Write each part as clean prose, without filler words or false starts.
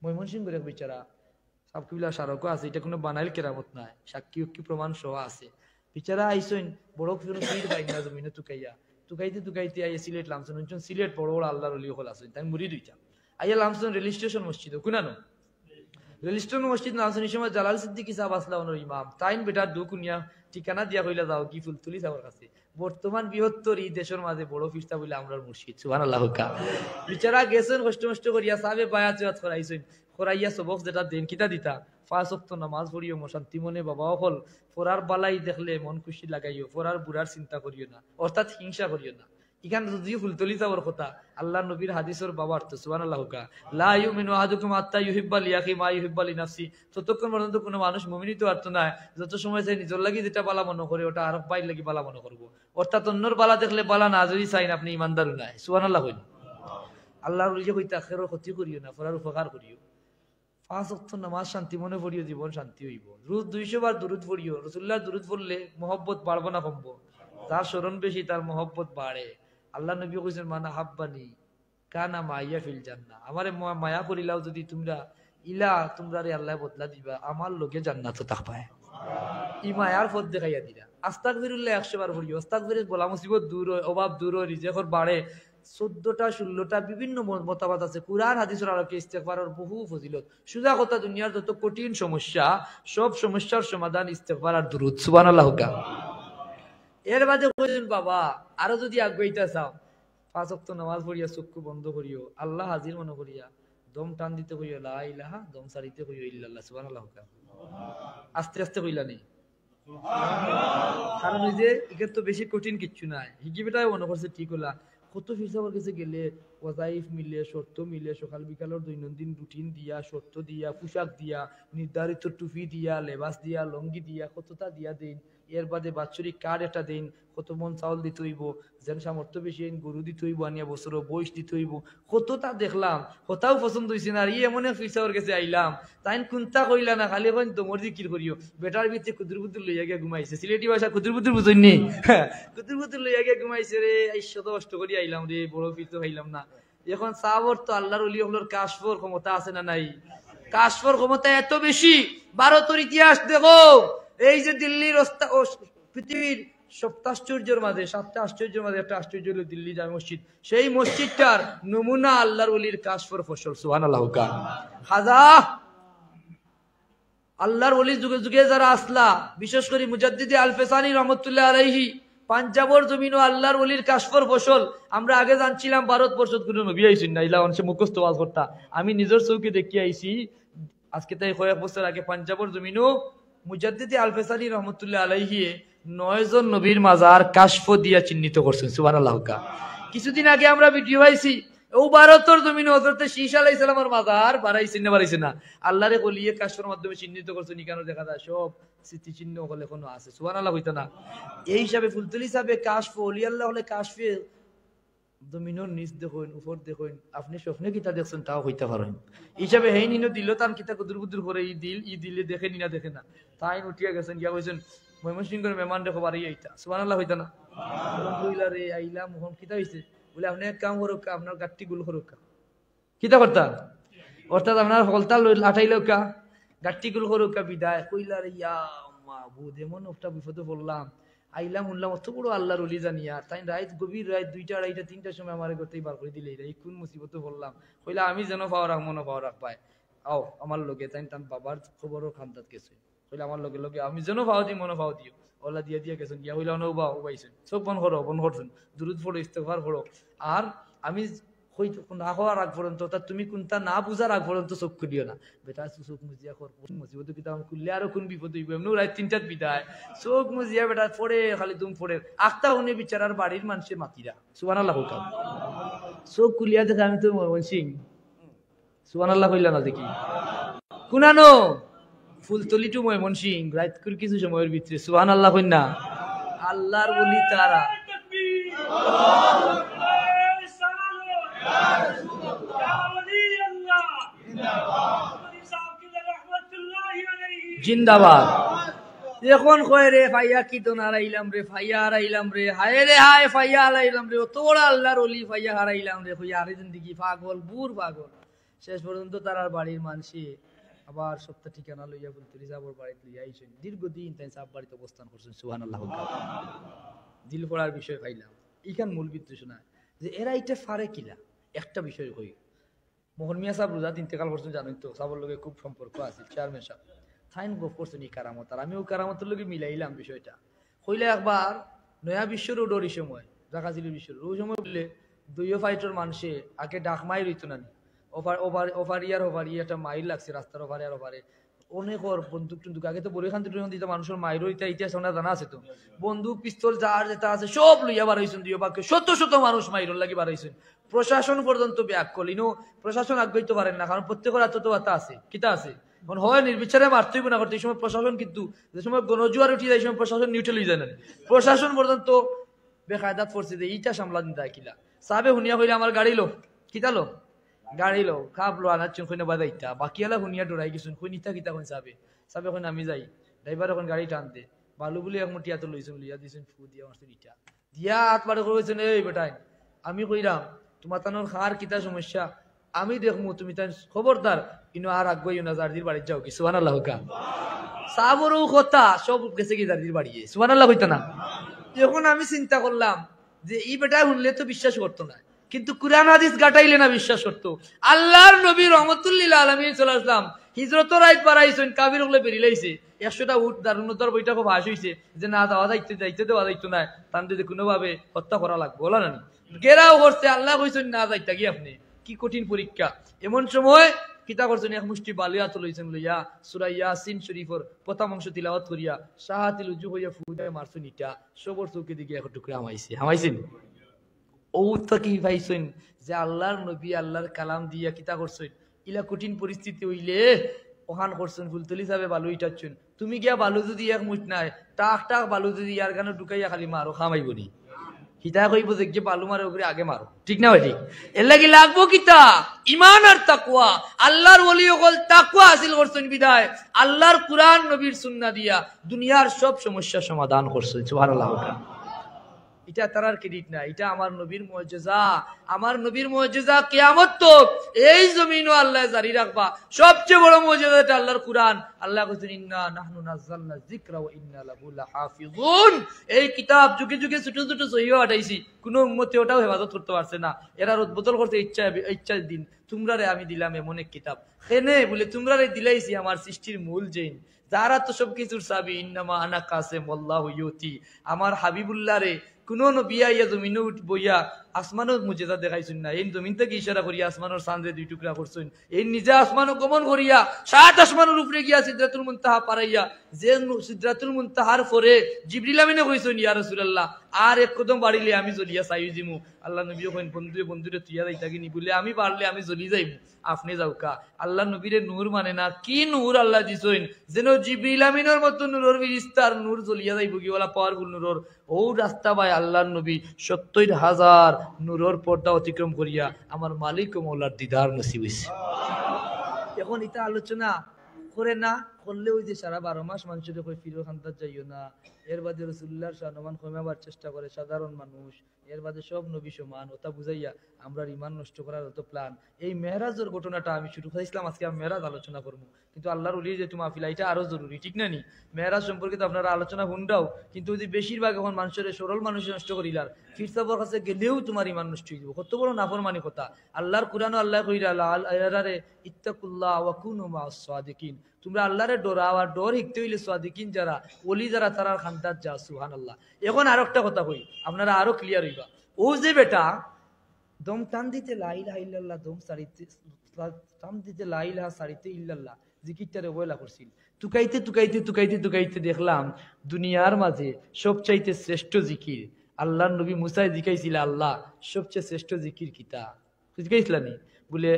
ময়মনসিংহের এক বিচারা সাবকিবিলা স্মারকও আছে, এটা কোনো বানাইল কেরামত নাই, সাক্ষী উক্কি প্রমাণ সহ আছে। বিচারা আইসইন বড় কোনো সিট পাই না জমিনে তুকাইয়া তুকাইতে আইয়া সিলেট লামসন সিলেট বড় বড় আল্লাহর অলি হল আসেন, তাই মুড়ি দুইটা আইয়া লামসন রেল স্টেশন মসজিদ কুনানো রেল স্টেশন মসজিদ লামসন এই সময় জালাল সিদ্দিকী সাহেব আসলা ওনার ইমাম তাইন বেটার দুকুনিয়া ঠিকানা দিয়া কইলা যাও কি ফুলতুলি সাহেবের কাছে, বর্তমান বৃহত্তর এই দেশের মাঝে বড় ফিরতা বলে আমরার মুর্শিদ সুবহানাল্লাহ। বিচারা গেছেন কষ্ট মষ্ট করিয়া সাহেবে বায়াত করাইছেন, করাইয়া সবক যেটা দেন কিতা দিতা 5 ওয়াক্ত নামাজ পড়িও শান্তি মনে বাবা হল, ফোরার বালাই দেখলে মন খুশি লাগাইও, ফোরার বুড়ার চিন্তা করিও না, অর্থাৎ হিংসা করিও না। এখানে যদিও ফুলতলি যাওয়ার কথা আল্লাহ নবীর হাদিসের বাবা অর্থ সুবহানাল্লাহ লা ইউমিনু আহাদুকুম হাত্তা ইউহিব্বা লিয়াখি মা ইউহিব্বা লিনাফসি, ততক্ষণ পর্যন্ত কোনো মানুষ মুমিনই তো অর্থ নয় যত সময় চাই নিজের লাগি যেটা বালা মনে করে ওটা আর বাইর লাগি বালা মনে করবো, অর্থাৎ অন্যর বালা দেখলে বালা না যদি চাইন আপনি ইমানদার নাই সুবহানাল্লাহ হইল। আল্লাহর ওলি যে কইতা আখিরের ক্ষতি করিও না, ফরার উপকার করিও। 5 ওয়াক্ত নামাজ শান্তি মনে পড়িও, জীবন শান্তি হইব। রোজ 200 বার দুরুদ পড়িও, রাসূলুল্লাহর দুরুদ পড়লে মহব্বত বাড়বে না কমবো, যার স্মরণ বেশি তার মহব্বত বাড়ে। আল্লাহ নবী কইছেন মানা হাব্বানি কানা মাইয়া ফিল জান্নাহ, আমারে মায়া করিলাও যদি তোমরা ইলা তোমরা রে আল্লাহ বদলা দিবা আমার লগে জান্নাত থাকবায়, ই মায়ার পথ দেখাইয়া দিলা। আস্তাগফিরুল্লাহ 100 বার পড়িও, আস্তাগফিরুল্লাহ বলা মুসিবত দূর হয়, অভাব দূর হয়, রিজিকের বাড়ে। 14টা 16টা বিভিন্ন মতবাদ আছে, কুরআন হাদিসের আলোকে ইস্তেগফারের বহু ফজিলত। সুজা কথা দুনিয়ার যত কঠিন সমস্যা সব সমস্যার সমাধান ইস্তেগফার আর দুরূদ সুবহানাল্লাহ। এর বাদে কইলেন বাবা আরো যদি আগাইতে চাও 5 ওয়াক্ত নামাজ পড়িয়া চক্ষু বন্ধ করিও, আল্লাহ হাজির মনে করিয়া দম টান দিতে কইও লা ইলাহা, দম সারিতে কইও ইল্লাল্লাহ সুবহানাল্লাহ। আস্তে আস্তে কইলা নেই, কারণ ওই যে একে তো বেশি কঠিন কিচ্ছু নাই, হিকিবেটাই মনে করছে ঠিক হলা। কত ফিসাবের কাছে গেলে ওয়াজাইফ মিলে, শর্ত মিলে, সকাল বিকালের দৈনন্দিন রুটিন দিয়া, শর্ত দিয়া, পোশাক দিয়া, নির্ধারিত টুপি দিয়া, লেবাস দিয়া, লঙ্গি দিয়া, কতটা দিয়া দিন। এর বাদে বাৎসরিক কার্ড একটা দিন, কত মন চাউল দিতে হইব, যেন সামর্থ্য বেশি গরু দিতে হইব, আনিয়া বছর বয়স দিতে হইব, কতটা দেখলাম, কোথাও পছন্দ হয়েছে না। আর ই এমন ফিসাবের কাছে আইলাম, তাই কোনটা কইলা না, খালি এখন তোমার জিকির করিও। বেটার ভিতরে কুদুর বুদুর লইয়া গিয়ে ঘুমাইছে, সিলেটি ভাষা কুদুর বুদুর বুঝইনি, কুদুর বুদুর লইয়া গিয়ে ঘুমাইছে রে। শত কষ্ট করি আইলাম রে, বড় ফির তো খাইলাম না। এখন সাহাবর তো আল্লাহর ওলি হলোর কাশফর ক্ষমতা আছে না নাই? কাশফর ক্ষমতা এত বেশি, ভারতের ইতিহাস দেখো, এই যে দিল্লির পৃথিবীর 7টা আশ্চর্যের মাঝে 7টা আশ্চর্যের মাঝে একটা আশ্চর্য হলো দিল্লি জামে মসজিদ। সেই মসজিদটার নমুনা আল্লাহর ওলির কাশফর ফসল সুবহানাল্লাহ। খাজা আল্লাহর ওলি যুগে যুগে যারা আসলা, বিশেষ করে মুজাদ্দিদে আল-ফেসানি রহমতুল্লাহ আলাইহি, পাঞ্জাবর জমিন ও আল্লাহর ওলির কাশফর ফসল। আমরা আগে জানছিলাম ভারতবর্ষ কোনো নবী আইছেন না, ইলা অনেক মুখস্থ ওয়াজ করতা। আমি নিজের চৌকে দেখি আইছি, আজকে তাই কয়েক বছর আগে পাঞ্জাবর জমিনও মুজাদ্দিদে আল-ফেসানি রহমতুল্লাহ আলাইহি 9 জন নবীর মাজার কাশফ দিয়া চিহ্নিত করছেন সুবহানাল্লাহ। কিছুদিন আগে আমরা ভিডিও পাইছি, ও ভারতের জমিনে হযরত শীশ আলাইহিস সালামের মাজার বাড়াইছেন না বাড়াইছেন না, আল্লাহরে বলিয়ে কাশফের মাধ্যমে চিহ্নিত করছেন। এখানে দেখা যায় সব স্মৃতি চিহ্ন হলে এখনো আছে সুবহানাল্লাহ হইতো না। এই হিসাবে ফুলতলি হিসাবে কাশফ ওলি আল্লাহ হলে কাশফে জমিনের নিচ দেখুন, উপর দেখুন, আপনি স্বপ্নে কিতা দেখছেন তাও হইতে পারেন। হিসাবে হেই নিনো দিল তার কিতা কুদুর কুদুর করে ই দিলে দেখে নিনা দেখে না, তাই উঠিয়া গেছেন গিয়া কইছেন ময়মনসিংহের মেহমান দেখো বাড়ি আইতা সুবহানাল্লাহ হইতো না। কইলা রে আইলা মোহন কিতা হইছে বলে আপনি এক কাম করুক, আপনার গাঠটি গুল করুক। কিতা করতা? অর্থাৎ আপনার হলতা লাঠাইল কা গাঠটি গুল করুক বিদায়। কইলা রে ইয়া মাহবুদ, এমন একটা বিপদে পড়লাম, আইলাম উনলাম অত বড় আল্লাহর ওলি জানিয়া, তাই রাত গভীর রাত 2টা 2:30 3টার সময় আমার গতেই বার করে দিলে, এই কোন মুসিবতে পড়লাম। কইলা আমি যেন পাওয়া রাখ মনে পাওয়া রাখ পায়, আও আমার লগে। তাই তার বাবার খবরও খান্দাত গেছে, কইলা আমার লগে লগে আমি যেন পাও দিই মনে পাও দিও। ওলা দিয়া দিয়া গেছেন গিয়া হইলা নৌবা উবাইছেন, চোখ বন করো বন করছেন, দুরুদ পড়ো ইস্তেগফার করো। আর আমি না হওয়ার আগ পর্যন্ত, অর্থাৎ তুমি কোনটা না বুঝার আগ পর্যন্ত চোখ খুলিও না। বেটা চোখ মুজিয়া কর, মুসিবত কিতা খুললে আরো কোন বিপদ হইব, এমনি রাত 3টার বিদায় চোখ মুজিয়া বেটা পড়ে খালি তুমি পড়ে আখতা শুনে বিচারার বাড়ির মানুষের মাতিরা সুবহানাল্লাহ হুকাম। চোখ খুলিয়া দেখে আমি তো ময়মনসিং সুবহানাল্লাহ কইলা না দেখি কুনানো ফুলতলি টু ময়মনসিং রাত করে কিছু সময়ের ভিতরে সুবহানাল্লাহ কই না। আল্লাহর ওলি তারা জিন্দাবাদ। এখন কয় রে ফাইয়া কি তো হারাইলাম রে, ফাইয়া হারাইলাম রে, হায় রে হায় ফাইয়া হারাইলাম রে, অত বড় আল্লাহর ওলি ফাইয়া হারাইলাম রে। কইয়া আরে জিন্দেগি পাগল বুর পাগল, শেষ পর্যন্ত তার আর বাড়ির মানুষে আবার সপ্তাহ ঠিকানা লইয়া ফুলতুলি সাবর বাড়িতে লইয়া আইছেন। দীর্ঘদিন তাই সাব বাড়িতে অবস্থান করছেন। সুবহানাল্লাহ। দিল পড়ার বিষয় পাইলাম এইখান মূল বিদ্বেষণা যে এরা এটা ফারে কিলা। একটা বিষয় কই, মোহন মিয়া সাহেব রোজাত ইন্তেকাল করছেন জানেন তো, সাবর লগে খুব সম্পর্ক আছে, চেয়ারম্যান সাহেব থাইন গপ করছেন এই কারামত, আর আমিও কারামতের লগে মিলাইলাম বিষয়টা। কইলে একবার নয়া বিশ্ব রোডর এই সময় জাকাজিলি বিশ্ব রোড ওই সময় বললে দুইও ফাইটর মানুষে আগে ডাক মাই রইতো না, ওভার একটা মাইল লাগছে রাস্তার ওভারে আর ওভারে অনেক ওর বন্দুক টন্দুক, আগে তো বরিখান দিতে মানুষের মাইরও ইতিহাস জানা আছে তো, বন্দুক পিস্তল যার যেটা আছে সব লইয়া বার হয়েছেন দুই বাক্যে, শত শত মানুষ মাইরর লাগি বার হয়েছেন। প্রশাসন পর্যন্ত ব্যাক করলিনো, প্রশাসন আগাইতে পারেন না, কারণ প্রত্যেকের আত্মতা আছে কিতা আছে, এখন হয় নির্বিচারে মারতেই না করতে। এই সময় প্রশাসন কিন্তু যে সময় গণজুয়ার উঠি যায় এই সময় প্রশাসন নিউট্রাল হয়ে যায় না, প্রশাসন পর্যন্ত বেকায়দাত পড়ছে যে এইটা সামলা দিন দেয় কিলা। সাবে হুনিয়া কইলে আমার গাড়ি লো কিতালো গাড়ি লো খাবলো আনাচ্ছেন কইনা বাজাইতা বাকি এলা হুনিয়া ডরাই গেছেন কই নিতা কিতা কইন সাবে সাবে কইন আমি যাই, ড্রাইভার এখন গাড়ি টানতে বালু বলে এক মুঠিয়া তো লইছেন লইয়া দিয়েছেন ফু দিয়া মারছেন ইটা দিয়া হাত পাড়ে করেছেন। এই বেটাই আমি কইরাম তোমার তানোর খার কিতা সমস্যা আমি দেখমু, তুমি তাই খবরদার কিন্তু আর আগ্রহী না জার্দির বাড়ি যাও কি। সুবহানাল্লাহ। কা সাবরও কথা সব গেছে কি জার্দির বাড়ি, সুবহানাল্লাহ কইতা না। যখন আমি চিন্তা করলাম যে এই বেটা শুনলে তো বিশ্বাস করতো না, কিন্তু কুরআন হাদিস গাটাইলে না বিশ্বাস করতো। আল্লাহর নবী রহমতুল্লিল আলামিন সাল্লাল্লাহু আলাইহি ওয়াসাল্লাম হিজরতের রাত বাড়াইছেন, কাবির হলে বেরিলাইছে 100টা উট দারুণতার বইটা খুব হাস হইছে যে না দেওয়া যাইতে দেওয়া যাইতো না, তার যদি কোনোভাবে হত্যা করা লাগবে বলা না গেরাও করছে। আল্লাহ কইছেন না যাইতা কি আপনি কি কঠিন পরীক্ষা। এমন সময় কিতা করছেন এক মুষ্টি বালিয়া তো লইছেন লইয়া সূরা ইয়াসিন শরীফের প্রথম অংশ তিলাওয়াত করিয়া শাহাতিল উজু হইয়া ফুদায় মারছেন ইটা সবর চৌকি দিকে এক টুকরা হামাইছেন। ও কি ভাইছেন যে আল্লাহর নবী আল্লাহর কালাম দিয়া কিতা করছেন, ইলা কঠিন পরিস্থিতি হইলে ওখান করছেন ফুলতলি যাবে বালু ইটাচ্ছেন, তুমি গিয়া বালু যদি এক মুঠ নাই টাক টাক বালু যদি ইয়ার গানে ঢুকাইয়া খালি মারো খামাইবনি, হিতা কইব যে বালু মারে ওপরে আগে মারো, ঠিক না? ঠিক এর লাগি লাগবো কিতা ঈমান আর তাকওয়া। আল্লাহর ওলি হল তাকওয়া হাসিল করছেন বিদায় আল্লাহর কুরআন নবীর সুন্নাহ দিয়া দুনিয়ার সব সমস্যা সমাধান করছেন। সুবহানাল্লাহ। এটা তারার ক্রেডিট না, এটা আমার নবীর মুজিজা। আমার নবীর মুজিজা কিয়ামত তক এই জমিনও আল্লাহ জারি রাখবা। সবচেয়ে বড় মুজিজা এটা আল্লাহর কুরআন। আল্লাহ কইছেন ইন্না নাহনু নাযালনা যিকরা ওয়া ইন্না লাহু লাহাফিজুন। এই কিতাব যুগে যুগে ছোট ছোট সহিহ আটাইছি, কোন উম্মতে ওটাও হেফাজত করতে পারছে না। এরা রদবদল করতে ইচ্ছা দিন তোমরারে আমি দিলাম এমন এক কিতাব কেনে বলে তোমরারে দিলাইছি আমার সৃষ্টির মূল জেন, যারা তো সবকিছুর চাবি। ইন্নামা আনা কাসিম আল্লাহু ইউতি। আমার হাবিবুল্লাহ রে কোন নবী আইয়া জমিনে বইয়া আসমানের মুজিজা দেখাইছেন না, এই জমিন থেকে ইশারা করিয়া আসমানের চাঁদে দুই টুকরা করছেন, এই নিজে আসমানও গমন করিয়া 7 আসমানের উপরে গিয়া সিদরাতুল মুনতাহা পারাইয়া যে সিদরাতুল মুনতাহার পরে জিবরিল আমিনে কইছেন ইয়া রাসূলুল্লাহ আর এক কদম বাড়িলে আমি জ্বলিয়া চাই দিমু। আল্লাহ নবী কইন বন্ধুরে তুইয়া যাইতা কিনি বলে আমি পারলে আমি জ্বলি যাইমু, আপনি যাওকা। আল্লাহ নবীরে নূর মানে না কি নূর আল্লাহ দিছেন, যেন জিবরিল আমিনের মতো নূরের ফেরেশতার নূর জ্বলিয়া যাইব কি ওলা পাওয়ারফুল নূরের। ও রাস্তা ভাই আল্লাহর নবী 70,000 নূরের পর্দা অতিক্রম করিয়া আমার মালিক ও মৌলার দিদার নসিব হইছে। এখন এটা আলোচনা করে না করলে ওই যে সারা 12 মাস মানুষের কই ফিরো খান্তার যাইও না, এর বাদে রাসূলুল্লাহর সম্মান কমাবার চেষ্টা করে সাধারণ মানুষ, এর বাদে সব নবী সমান ওটা বুঝাইয়া আমরা ঈমান নষ্ট করার হতো প্ল্যান। এই মেহরাজের ঘটনাটা আমি শুরু করেছিলাম, আজকে আমি মেহরাজ আলোচনা করবো, কিন্তু আল্লাহর ওলি যে তুমি আফিলা এটা আরো জরুরি, ঠিক না নি? মেহরাজ সম্পর্কে তো আপনারা আলোচনা হুন্ডাও, কিন্তু যদি বেশিরভাগ এখন মানুষের সরল মানুষ নষ্ট করিলার ফিরসাবর কাছে গেলেও তোমার ঈমান নষ্ট হয়ে যাব। কত বড় নাফরমানি কথা। আল্লাহর কুরআনও আল্লাহ কইরা আল্লাহরে ইত্তাকুল্লাহ ওয়া কুনু মা'আস সাদিকিন, তোমরা আল্লাহরে ডরাও আর ডর শিখতে হইলে সাদিকিন যারা ওলি যারা তারার খান্দাত যা। সুবহানাল্লাহ। এখন আর একটা কথা কই আপনারা আরো ক্লিয়ার হইবা। ও যে বেটা দম টান দিতে লা ইলাহা ইল্লাল্লাহ, দম সারিতে টান দিতে লা ইলাহা সারিতে ইল্লাল্লাহ জিকিরটারে বয়লা করছিল, তুকাইতে তুকাইতে তুকাইতে তুকাইতে দেখলাম দুনিয়ার মাঝে সবচাইতে শ্রেষ্ঠ জিকির আল্লাহর নবী মুসাই জিকাইছিল আল্লাহ সবচেয়ে শ্রেষ্ঠ জিকির কিতা জিকাইছিলানি বলে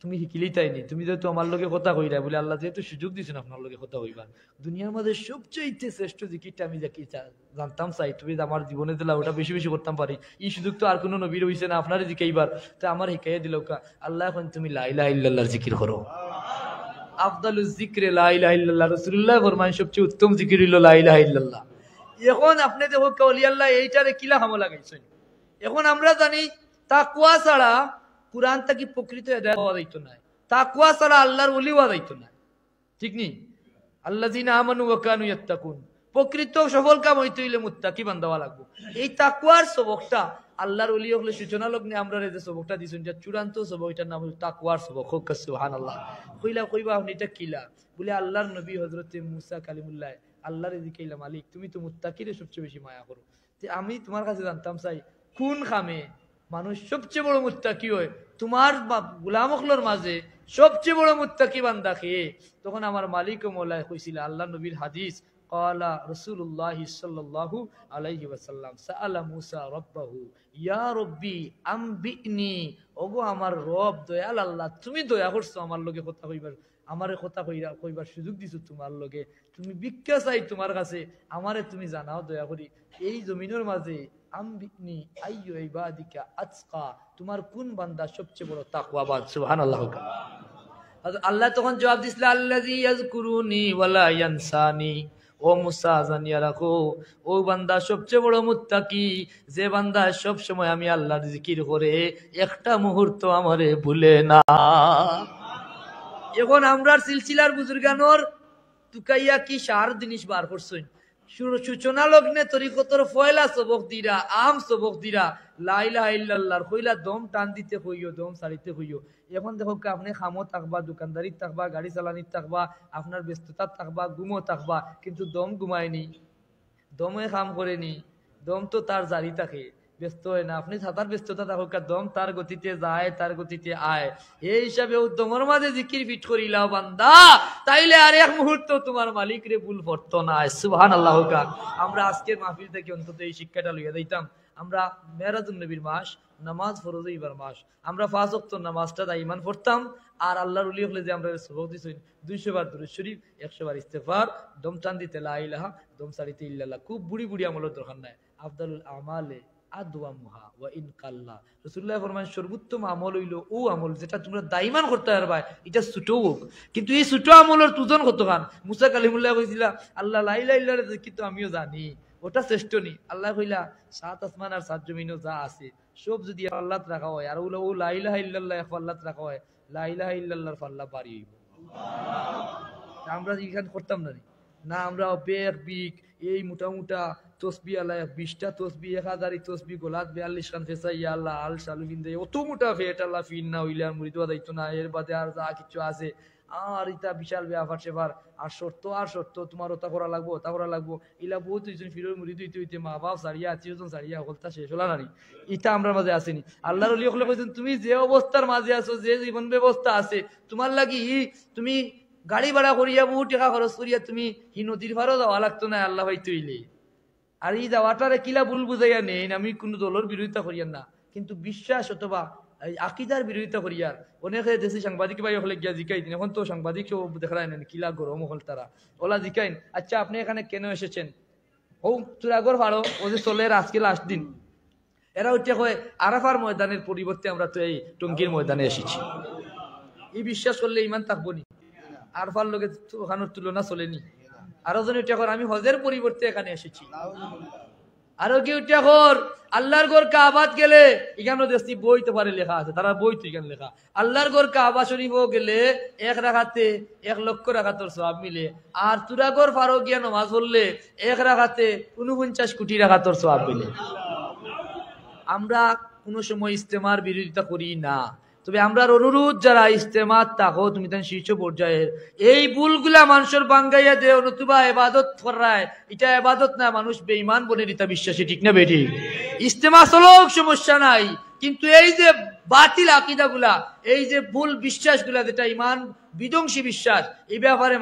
তুমি শিকিলেই তাইনি, তুমি যেহেতু আমার লগে কথা কইরা বলে আল্লাহ যেহেতু সুযোগ দিয়েছেন আপনার লগে কথা কইবার, দুনিয়ার মধ্যে সবচেয়ে শ্রেষ্ঠ জিকিরটা আমি জানতাম চাই, তুমি আমার জীবনে দিলা ওটা বেশি বেশি করতাম পারি, এই সুযোগ তো আর কোনো নবীর হইছে না আপনারই জিকাইবার, তো আমার শিখাইয়া দিল আল্লাহ এখন তুমি লা ইলাহা ইল্লাল্লাহর জিকির করো। আফদালুজ যিকরে লা ইলাহা ইল্লাল্লাহ, রাসূলুল্লাহ ফরমান সবচেয়ে উত্তম জিকির হলো লা ইলাহা ইল্লাল্লাহ। এখন আপনি দেখো কাউলি আল্লাহ এইটারে কিলা হামলা লাগাইছেন। এখন আমরা জানি তাকওয়া ছাড়া কুরআন থেকে প্রকৃত হেদায়েত পাওয়া যাইতো না, তাকওয়া ছাড়া আল্লাহর ওলি হওয়া যাইতো না, ঠিক নি? আল্লাযিনা আমানু ওয়া কানু ইয়াত্তাকুন, প্রকৃত সফল কাম হইতে হইলে মুত্তাকি বান্দা হওয়া লাগবে। এই তাকওয়ার সবকটা আল্লাহর ওলি হলে সূচনা লগ্নে আমরা যে সবকটা দিছেন, যে চূড়ান্ত সবক, এটার নাম হলো তাকওয়ার সবক। হোক সুবহানাল্লাহ। কইবা আপনি এটা কিলা? বলে আল্লাহর নবী হযরতে মুসা কালিমুল্লাহ আল্লাহর জিকাইলা, মালিক তুমি তো মুত্তাকিরে সবচেয়ে বেশি মায়া করো, আমি তোমার কাছে জানতাম চাই কোন খামে মানুষ সবচেয়ে বড় মুত্তাকি হয়, তোমার গোলামখলোর মাঝে সবচেয়ে বড় মুত্তাকি বান্দা খেয়ে। তখন আমার মালিক ও মৌলায় কইছিল আল্লাহ নবীর হাদিস, ক্বালা রাসূলুল্লাহ সাল্লাল্লাহু আলাইহি ওয়াসাল্লাম সাআলা মুসা রাব্বাহু ইয়া রাব্বি আমবিনি, ওগো আমার রব দয়াল আল্লাহ, তুমি দয়া করছো আমার লগে কথা কইবার, আমারে কথা কইবার সুযোগ দিছো তোমার লগে, তুমি ভিক্ষা চাই তোমার কাছে, আমারে তুমি জানাও দয়া করি এই জমিনের মাঝে আমবিনি আইয়ু ইবাদিকা আতকা, তোমার কোন বান্দা সবচেয়ে বড় তাকওয়াবান। সুবহানাল্লাহ। আল্লাহ তখন জবাব দিছিল আল্লাযী ইয়াযকুরুনি ওয়ালা ইয়ানসানি, ও মুসা জানিয়া রাখো ও বান্দা সবচেয়ে বড় মুত্তাকি, যে বান্দা সব সময় আমি আল্লাহর জিকির করে একটা মুহূর্ত আমারে ভুলে না। এখন আমরা সিলসিলার বুজুর্গানোর তুকাইয়া কি সার জিনিস বার করছেন, সূচনা লগ্নে তরিকতর ফয়লা সবক দিরা, আম সবক দিরা, লা ইলাহা ইল্লাল্লাহর কইলা দম টান দিতে কইও, দম ছাড়িতে কইও। এখন দেখো আপনি খামো থাকবা, দোকানদারি থাকবা, গাড়ি চালানি থাকবা, আপনার ব্যস্ততা থাকবা, ঘুমও থাকবা, কিন্তু দম ঘুমায়নি, দমে কাম করেনি, দম তো তার জারি থাকে, ব্যস্ত হয় না। আপনি তার ব্যস্ততা থাকুক, দম তার গতিতে যায়, তার গতিতে আয়। এই হিসাবে দমের মাঝে জিকির ফিট করিলাও বান্দা, তাইলে আর এক মুহূর্ত তোমার মালিক রে ভুল পড়তো না। সুবহানাল্লাহ। আমরা আজকের মাহফিল থেকে অন্তত এই শিক্ষাটা লইয়া দিতাম, আমরা মেরাজুন নবীর মাস, নামাজ ফরজ হইবার মাস, আমরা 5 ওয়াক্ত নামাজটা দাইমান পড়তাম। আর আল্লাহর ওলি হলে যে আমরা সবক দিছি 200 বার দুরূদ শরীফ, 100 বার ইস্তেগফার, দম টান দিতে লা ইলাহা, দম ছাড়িতে ইল্লাল্লাহ। খুব বুড়ি বুড়ি আমলের দরকার নাই। আফদালুল আমালে আদওয়ামুহা ওয়া ইন কাল্লা, রাসূলুল্লাহ ফরমান সর্বোত্তম আমল হইল ও আমল যেটা তোমরা দাইমান করতে পারবা, এটা ছোট হোক, কিন্তু এই ছোট আমলের তুজন কতখান। মুসা কালিমুল্লাহ কইছিল আল্লাহ লা ইলাহা ইল্লাল্লাহ জিকির তো আমিও জানি, ওটা শ্রেষ্ঠ নি। আল্লাহ কইলা 7 আসমান আর 7 জমিনও যা আছে সব যদি আল্লাহত রাখা হয়, আর ও লা ইলাহা ইল্লাল্লাহ এক আল্লাহত রাখা হয়, লা ইলাহা ইল্লাল্লাহর পাল্লা বাড়ি হইব। আমরা এখানে করতাম না, না আমরা বেক বিক এই মোটা মোটা তসবি আল্লাহ 20টা তসবি 1000 তসবি গোলাত 42 খান ফেসা ইয়া আল্লাহ আল শালু বিন্দে অত মোটা ফেট আল্লাহ ফিন না হইলে আর মুড়ি দেওয়া দায়িত্ব না। এর বাদে আর যা কিছু আছে আর এটা বিশাল ব্যাপার সেবার, আর শর্ত তোমার ওটা করা লাগবো, ওটা করা লাগবো, ইলা বহুত ফিরোর মুড়ি দিতে হইতে মা বাপ সারিয়া আত্মীয়জন সারিয়া হলতা শেষ হলা নারী, এটা আমরা মাঝে আসেনি। আল্লাহর ওলি হলে কইছেন তুমি যে অবস্থার মাঝে আছো, যে জীবন ব্যবস্থা আছে তোমার লাগি, তুমি গাড়ি ভাড়া করিয়া বহু টাকা খরচ করিয়া তুমি হি নদীর ভাড়াও যাওয়া লাগতো না আল্লাহ ভাই তৈলে। আর এই যাওয়াটারে কিলা ভুল বুঝাইয়া নেই, আমি কোন দলের বিরোধিতা করিয়ার না, কিন্তু বিশ্বাস অথবা আকিদার বিরোধিতা করিয়ার। অনেকে দেশি সাংবাদিক ভাই হলে গিয়া জিকাই দিন, এখন তো সাংবাদিক দেখা নেন কিলা গরম হল তারা, ওলা জিকাইন আচ্ছা আপনি এখানে কেন এসেছেন, ও তুরাগর ভাড়ো ও যে চলে আজকে লাস্ট দিন, এরা উঠে কয় আরাফার ময়দানের পরিবর্তে আমরা তো এই টঙ্গীর ময়দানে এসেছি। এই বিশ্বাস করলে ইমান থাকবো নি? আরফার লোকে ওখানোর তুলনা চলেনি। আরো জন উঠে কর আমি হজের পরিবর্তে এখানে এসেছি। আরো কি উঠে কর আল্লাহর ঘর কাবাত গেলে, এখানে দেখছি বইতে পারে লেখা আছে, তারা বই তো এখানে লেখা, আল্লাহর ঘর কাবা শরীফও গেলে 1 রাকাতে 1 লক্ষ রাকাতের সওয়াব মিলে, আর তুরাগর ফারো গিয়া নামাজ পড়লে 1 রাকাতে 49 কোটি রাকাতের সওয়াব মিলে। আমরা কোনো সময় ইস্তেমার বিরোধিতা করি না, তবে আমরা অনুরোধ যারা ইস্তেমা থাকো তুমি তাই শীর্ষ পর্যায়ের এই ভুলগুলা মানুষের বাঙ্গাইয়া দে, নতুবা এবাদত করায়, এটা এবাদত না, মানুষ বেঈমান বনে দিতা বিশ্বাসী, ঠিক না বেঠিক? ইস্তেমা চলক সমস্যা নাই, কিন্তু এই যে বাতিল আকিদা গুলা, এই যে ভুল বিশ্বাস গুলা, যেটা ইমান বিধ্বংসী বিশ্বাস, এই ব্যাপারে